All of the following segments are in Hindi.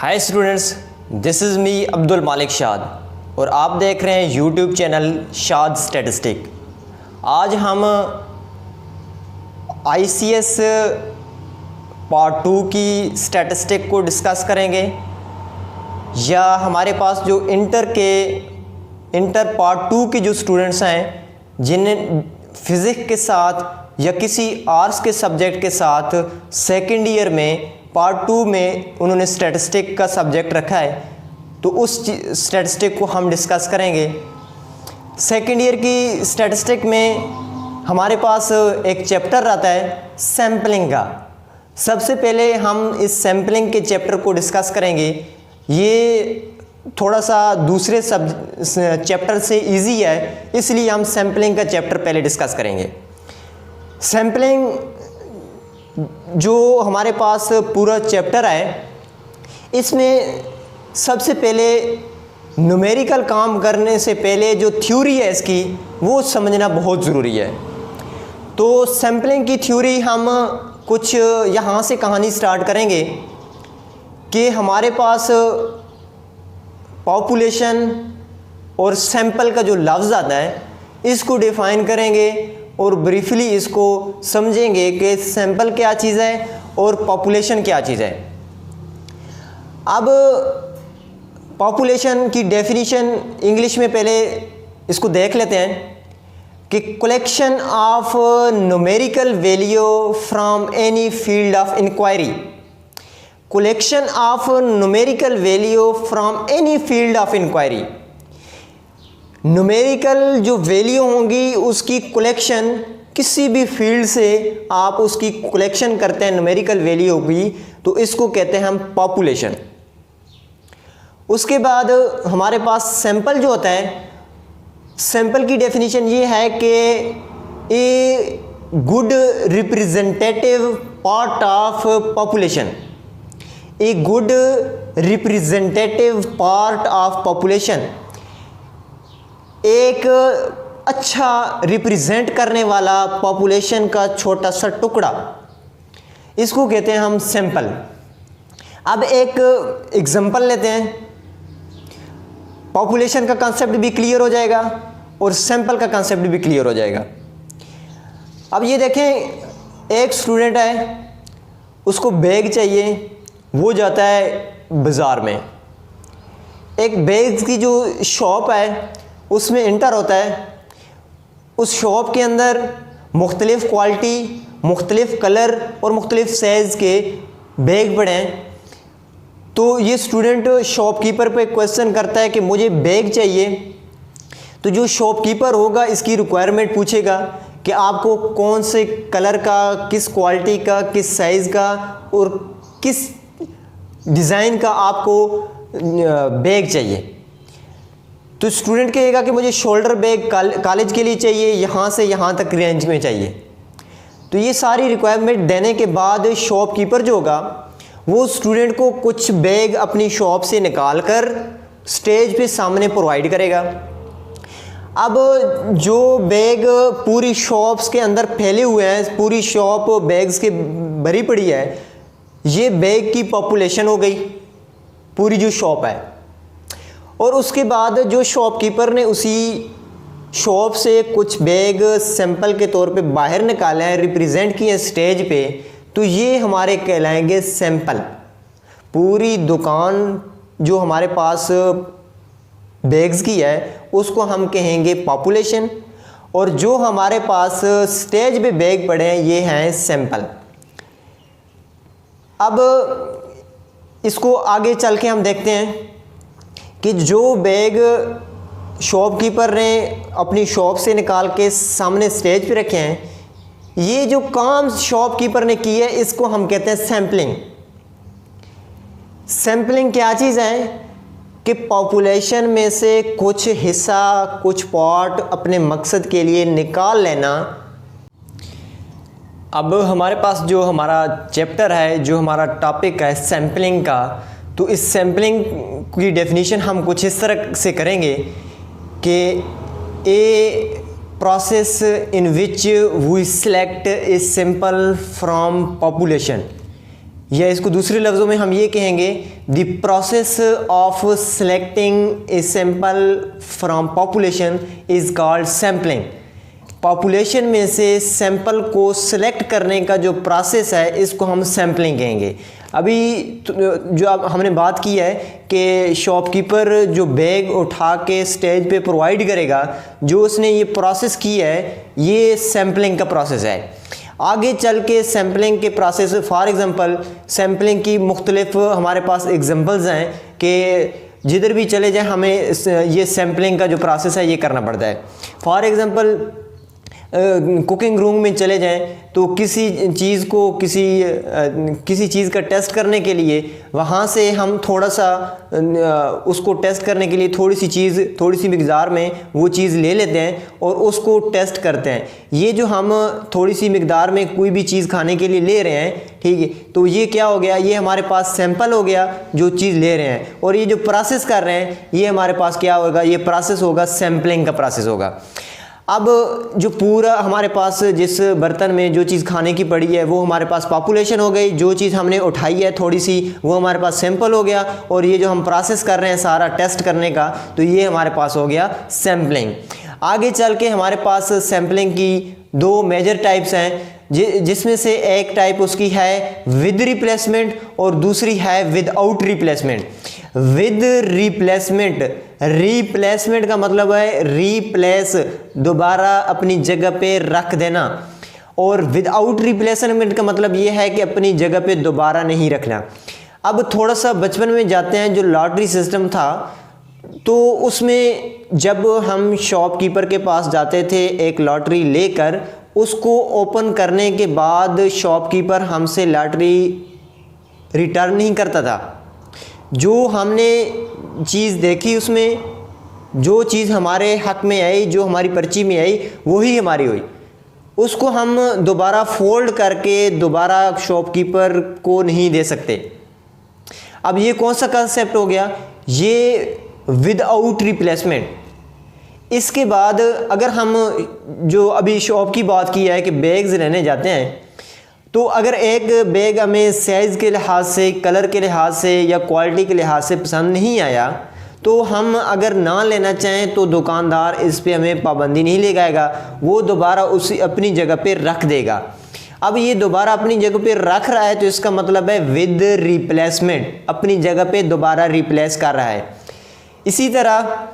Hi students, this is me Abdul मालिक शाद और आप देख रहे हैं यूट्यूब चैनल शाद स्टैटिस्टिक। आज हम ICS पार्ट 2 की स्टैटिस्टिक को डिस्कस करेंगे, या हमारे पास जो इंटर पार्ट 2 के जो स्टूडेंट्स हैं जिन्हें फ़िज़िक्स के साथ या किसी आर्ट्स के सब्जेक्ट के साथ सेकेंड ईयर में पार्ट 2 में उन्होंने स्टैटिस्टिक का सब्जेक्ट रखा है, तो उस स्टैटिस्टिक को हम डिस्कस करेंगे। सेकेंड ईयर की स्टैटिस्टिक में हमारे पास एक चैप्टर रहता है सैम्पलिंग का। सबसे पहले हम इस सैम्पलिंग के चैप्टर को डिस्कस करेंगे। ये थोड़ा सा दूसरे चैप्टर से इजी है, इसलिए हम सैम्पलिंग का चैप्टर पहले डिस्कस करेंगे। सैम्पलिंग जो हमारे पास पूरा चैप्टर है, इसमें सबसे पहले न्यूमेरिकल काम करने से पहले जो थ्योरी है इसकी, वो समझना बहुत ज़रूरी है। तो सैम्पलिंग की थ्योरी हम कुछ यहाँ से कहानी स्टार्ट करेंगे कि हमारे पास पॉपुलेशन और सैंपल का जो लफ्ज़ आता है, इसको डिफ़ाइन करेंगे और ब्रीफली इसको समझेंगे कि सैंपल क्या चीज़ है और पॉपुलेशन क्या चीज़ है। अब पॉपुलेशन की डेफिनेशन इंग्लिश में पहले इसको देख लेते हैं कि collection of numerical value from any field of inquiry. Collection of numerical value from any field of inquiry. Numerical जो वैल्यू होंगी उसकी कलेक्शन किसी भी फील्ड से आप उसकी कलेक्शन करते हैं, न्यूमेरिकल वैल्यू होगी, तो इसको कहते हैं हम पॉपुलेशन। उसके बाद हमारे पास सैंपल जो होता है, सैंपल की डेफिनेशन ये है कि a good representative part of population. A good representative part of population, एक अच्छा रिप्रेजेंट करने वाला पॉपुलेशन का छोटा सा टुकड़ा, इसको कहते हैं हम सैंपल। अब एक एग्जांपल लेते हैं, पॉपुलेशन का कंसेप्ट भी क्लियर हो जाएगा और सैंपल का कंसेप्ट भी क्लियर हो जाएगा। अब ये देखें, एक स्टूडेंट है, उसको बैग चाहिए, वो जाता है बाज़ार में। एक बैग की जो शॉप है उसमें इंटर होता है। उस शॉप के अंदर मुख्तलिफ़ क्वालिटी, मुख्तलिफ़ कलर और मुख्तलिफ़ साइज़ के बैग पड़े हैं। तो ये स्टूडेंट शॉपकीपर पे क्वेश्चन करता है कि मुझे बैग चाहिए। तो जो शॉपकीपर होगा इसकी रिक्वायरमेंट पूछेगा कि आपको कौन से कलर का, किस क्वालिटी का, किस साइज़ का और किस डिज़ाइन का आपको बैग चाहिए। तो स्टूडेंट कहेगा कि मुझे शोल्डर बैग कॉलेज के लिए चाहिए, यहाँ से यहाँ तक रेंज में चाहिए। तो ये सारी रिक्वायरमेंट देने के बाद शॉपकीपर जो होगा वो स्टूडेंट को कुछ बैग अपनी शॉप से निकाल कर स्टेज पे सामने प्रोवाइड करेगा। अब जो बैग पूरी शॉप्स के अंदर फैले हुए हैं, पूरी शॉप बैग्स के भरी पड़ी है, ये बैग की पॉपुलेशन हो गई, पूरी जो शॉप है। और उसके बाद जो शॉपकीपर ने उसी शॉप से कुछ बैग सैंपल के तौर पे बाहर निकाले हैं, रिप्रेजेंट किए स्टेज पे, तो ये हमारे कहलाएंगे सैंपल। पूरी दुकान जो हमारे पास बैग्स की है उसको हम कहेंगे पॉपुलेशन, और जो हमारे पास स्टेज पे बैग पड़े हैं ये हैं सैंपल। अब इसको आगे चल के हम देखते हैं कि जो बैग शॉपकीपर ने अपनी शॉप से निकाल के सामने स्टेज पे रखे हैं, ये जो काम शॉपकीपर ने की है इसको हम कहते हैं सैम्पलिंग। सैम्पलिंग क्या चीज़ है कि पॉपुलेशन में से कुछ हिस्सा, कुछ पार्ट अपने मकसद के लिए निकाल लेना। अब हमारे पास जो हमारा चैप्टर है, जो हमारा टॉपिक है सैम्पलिंग का, तो इस सैम्पलिंग की डेफिनेशन हम कुछ इस तरह से करेंगे कि a process in which we select a sample from population. या इसको दूसरे लफ्ज़ों में हम ये कहेंगे, the process of selecting a sample from population is called sampling. Population में से सैंपल को सिलेक्ट करने का जो प्रोसेस है इसको हम सैम्पलिंग कहेंगे। अभी जो अब हमने बात की है कि शॉपकीपर जो बैग उठा के स्टेज पे प्रोवाइड करेगा, जो उसने ये प्रोसेस की है ये सैम्पलिंग का प्रोसेस है। आगे चल के सैम्पलिंग के प्रोसेस, फॉर एग्ज़ाम्पल सैम्पलिंग की मुख्तलिफ हमारे पास एग्जांपल्स हैं कि जिधर भी चले जाएं हमें ये सैम्पलिंग का जो प्रोसेस है ये करना पड़ता है। फॉर एग्ज़ाम्पल कुकिंग रूम में चले जाएं तो किसी चीज़ को किसी चीज़ का टेस्ट करने के लिए वहाँ से हम थोड़ा सा उसको टेस्ट करने के लिए थोड़ी सी मिक़दार में वो चीज़ ले लेते हैं और उसको टेस्ट करते हैं। ये जो हम थोड़ी सी मिक़दार में कोई भी चीज़ खाने के लिए ले रहे हैं, ठीक है, तो ये क्या हो गया, ये हमारे पास सैंपल हो गया जो चीज़ ले रहे हैं। और ये जो प्रोसेस कर रहे हैं ये हमारे पास क्या होगा, ये प्रोसेस होगा सैम्पलिंग का प्रोसेस होगा। अब जो पूरा हमारे पास जिस बर्तन में जो चीज़ खाने की पड़ी है वो हमारे पास पॉपुलेशन हो गई, जो चीज़ हमने उठाई है थोड़ी सी वो हमारे पास सैंपल हो गया, और ये जो हम प्रोसेस कर रहे हैं सारा टेस्ट करने का, तो ये हमारे पास हो गया सैम्पलिंग। आगे चल के हमारे पास सैम्पलिंग की दो मेजर टाइप्स हैं, जिसमें से एक टाइप उसकी है विद रिप्लेसमेंट और दूसरी है विदाउट रिप्लेसमेंट। विद रिप्लेसमेंट का मतलब है रिप्लेस, दोबारा अपनी जगह पे रख देना, और विदाउट रिप्लेसमेंट का मतलब ये है कि अपनी जगह पे दोबारा नहीं रखना। अब थोड़ा सा बचपन में जाते हैं, जो लॉटरी सिस्टम था तो उसमें जब हम शॉपकीपर के पास जाते थे एक लॉटरी लेकर, उसको ओपन करने के बाद शॉपकीपर हमसे लॉटरी रिटर्न नहीं करता था। जो हमने चीज़ देखी उसमें जो चीज़ हमारे हक में आई, जो हमारी पर्ची में आई, वही हमारी हुई। उसको हम दोबारा फोल्ड करके दोबारा शॉपकीपर को नहीं दे सकते। अब ये कौन सा कंसेप्ट हो गया, ये विदाउट रिप्लेसमेंट। इसके बाद अगर हम जो अभी शॉप की बात की है कि बैग्स लेने जाते हैं, तो अगर एक बैग हमें साइज़ के लिहाज से, कलर के लिहाज से या क्वालिटी के लिहाज से पसंद नहीं आया, तो हम अगर ना लेना चाहें तो दुकानदार इस पे हमें पाबंदी नहीं लगाएगा, वो दोबारा उसी अपनी जगह पे रख देगा। अब ये दोबारा अपनी जगह पे रख रहा है तो इसका मतलब है विद रिप्लेसमेंट, अपनी जगह पे दोबारा रिप्लेस कर रहा है। इसी तरह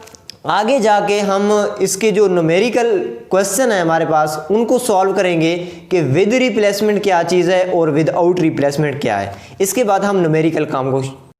आगे जाके हम इसके जो न्यूमेरिकल क्वेश्चन है हमारे पास उनको सॉल्व करेंगे कि विद रिप्लेसमेंट क्या चीज़ है और विदाउट रिप्लेसमेंट क्या है। इसके बाद हम न्यूमेरिकल काम को